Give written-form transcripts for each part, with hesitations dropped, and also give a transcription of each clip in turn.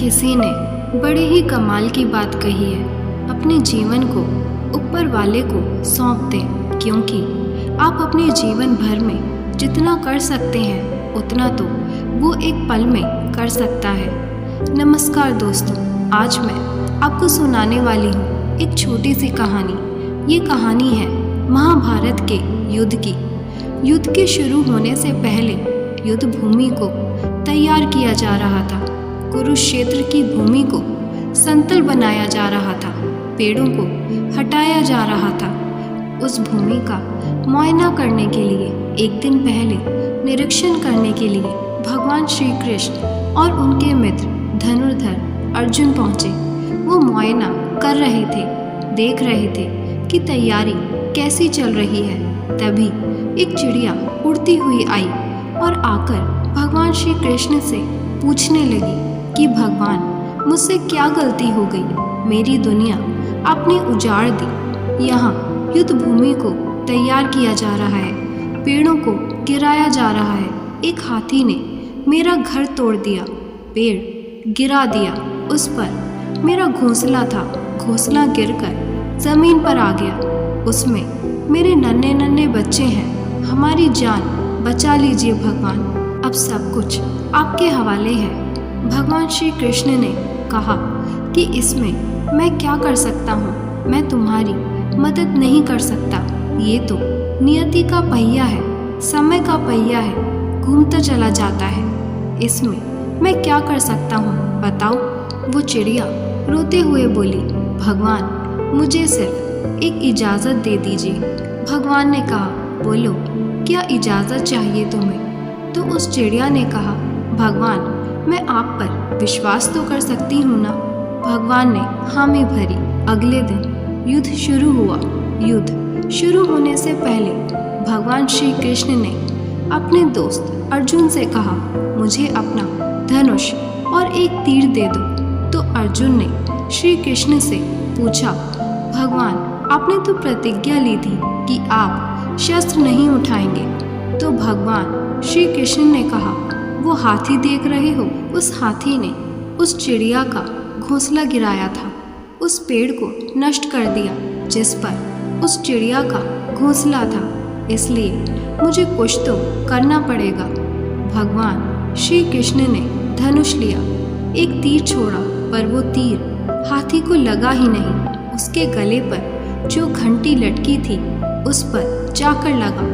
किसी ने बड़े ही कमाल की बात कही है, अपने जीवन को ऊपर वाले को सौंप दें, क्योंकि आप अपने जीवन भर में जितना कर सकते हैं उतना तो वो एक पल में कर सकता है। नमस्कार दोस्तों, आज मैं आपको सुनाने वाली हूँ एक छोटी सी कहानी। ये कहानी है महाभारत के युद्ध की। युद्ध के शुरू होने से पहले युद्ध भूमि को तैयार किया जा रहा था। कुरुक्षेत्र की भूमि को समतल बनाया जा रहा था, पेड़ों को हटाया जा रहा था। उस भूमि का मुआयना करने के लिए एक दिन पहले निरीक्षण करने के लिए भगवान श्री कृष्ण और उनके मित्र धनुर्धर अर्जुन पहुँचे। वो मुआयना कर रहे थे, देख रहे थे कि तैयारी कैसी चल रही है। तभी एक चिड़िया उड़ती हुई आई और आकर भगवान श्री कृष्ण से पूछने लगी कि भगवान, मुझसे क्या गलती हो गई? मेरी दुनिया आपने उजाड़ दी। यहाँ युद्ध भूमि को तैयार किया जा रहा है, पेड़ों को गिराया जा रहा है। एक हाथी ने मेरा घर तोड़ दिया, पेड़ गिरा दिया। उस पर मेरा घोंसला था, घोंसला गिरकर जमीन पर आ गया। उसमें मेरे नन्हे नन्हे बच्चे हैं। हमारी जान बचा लीजिए भगवान, अब सब कुछ आपके हवाले है। भगवान श्री कृष्ण ने कहा कि इसमें मैं क्या कर सकता हूँ? मैं तुम्हारी मदद नहीं कर सकता। ये तो नियति का पहिया है, समय का पहिया है, घूमता चला जाता है। इसमें मैं क्या कर सकता हूँ बताओ? वो चिड़िया रोते हुए बोली, भगवान, मुझे सिर्फ एक इजाज़त दे दीजिए। भगवान ने कहा, बोलो, क्या इजाज़त चाहिए तुम्हें? तो उस चिड़िया ने कहा, भगवान, मैं आप पर विश्वास तो कर सकती हूँ ना? भगवान ने हामी भरी। अगले दिन युद्ध शुरू हुआ। युद्ध शुरू होने से पहले भगवान श्री कृष्ण ने अपने दोस्त अर्जुन से कहा, मुझे अपना धनुष और एक तीर दे दो। तो अर्जुन ने श्री कृष्ण से पूछा, भगवान, आपने तो प्रतिज्ञा ली थी कि आप शस्त्र नहीं उठाएंगे। तो भगवान श्री कृष्ण ने कहा, वो हाथी देख रहे हो? उस हाथी ने उस चिड़िया का घोंसला गिराया था, उस पेड़ को नष्ट कर दिया जिस पर उस चिड़िया का घोंसला था। इसलिए मुझे कुछ तो करना पड़ेगा। भगवान श्री कृष्ण ने धनुष लिया, एक तीर छोड़ा, पर वो तीर हाथी को लगा ही नहीं। उसके गले पर जो घंटी लटकी थी उस पर जाकर लगा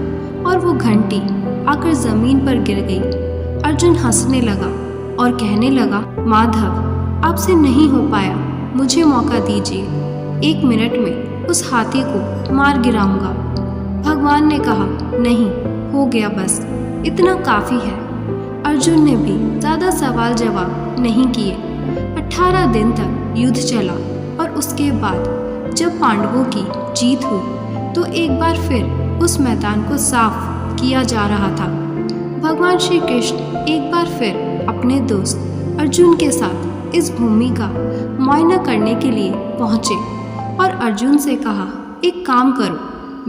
और वो घंटी आकर जमीन पर गिर गई। अर्जुन हंसने लगा और कहने लगा, माधव, आपसे नहीं हो पाया, मुझे मौका दीजिए। 1 मिनट में उस हाथी को मार गिराऊंगा। भगवान ने कहा, नहीं, हो गया, बस इतना काफ़ी है। अर्जुन ने भी ज़्यादा सवाल जवाब नहीं किए। 18 दिन तक युद्ध चला और उसके बाद जब पांडवों की जीत हुई तो एक बार फिर उस मैदान को साफ किया जा रहा था। भगवान श्री कृष्ण एक बार फिर अपने दोस्त अर्जुन के साथ इस भूमि का मुआयना करने के लिए पहुँचे और अर्जुन से कहा, एक काम करो,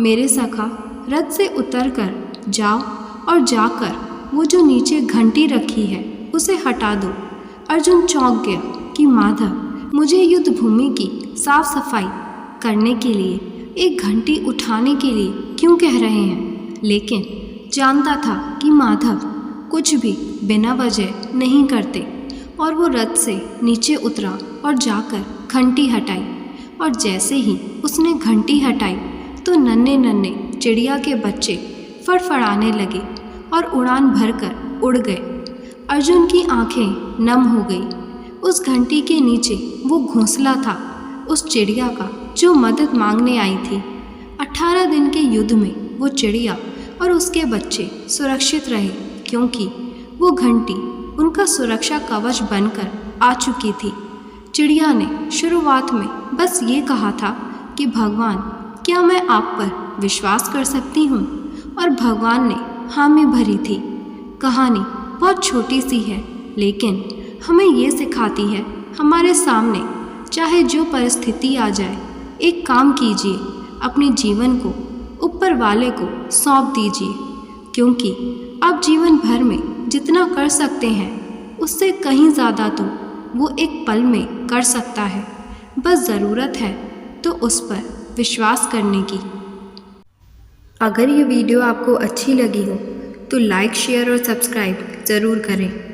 मेरे सखा, रथ से उतरकर जाओ और जाकर वो जो नीचे घंटी रखी है उसे हटा दो। अर्जुन चौंक गया कि माधव मुझे युद्ध भूमि की साफ सफाई करने के लिए एक घंटी उठाने के लिए क्यों कह रहे हैं, लेकिन जानता था कि माधव कुछ भी बिना वजह नहीं करते। और वो रथ से नीचे उतरा और जाकर घंटी हटाई। और जैसे ही उसने घंटी हटाई तो नन्हे नन्हे चिड़िया के बच्चे फड़फड़ाने लगे और उड़ान भरकर उड़ गए। अर्जुन की आंखें नम हो गई। उस घंटी के नीचे वो घोंसला था उस चिड़िया का जो मदद मांगने आई थी। 18 दिन के युद्ध में वो चिड़िया और उसके बच्चे सुरक्षित रहे, क्योंकि वो घंटी उनका सुरक्षा कवच बनकर आ चुकी थी। चिड़िया ने शुरुआत में बस ये कहा था कि भगवान, क्या मैं आप पर विश्वास कर सकती हूँ? और भगवान ने हामी भरी थी। कहानी बहुत छोटी सी है, लेकिन हमें ये सिखाती है, हमारे सामने चाहे जो परिस्थिति आ जाए, एक काम कीजिए, अपने जीवन को ऊपर वाले को सौंप दीजिए, क्योंकि आप जीवन भर में जितना कर सकते हैं उससे कहीं ज़्यादा तो वो एक पल में कर सकता है। बस ज़रूरत है तो उस पर विश्वास करने की। अगर ये वीडियो आपको अच्छी लगी हो तो लाइक, शेयर और सब्सक्राइब ज़रूर करें।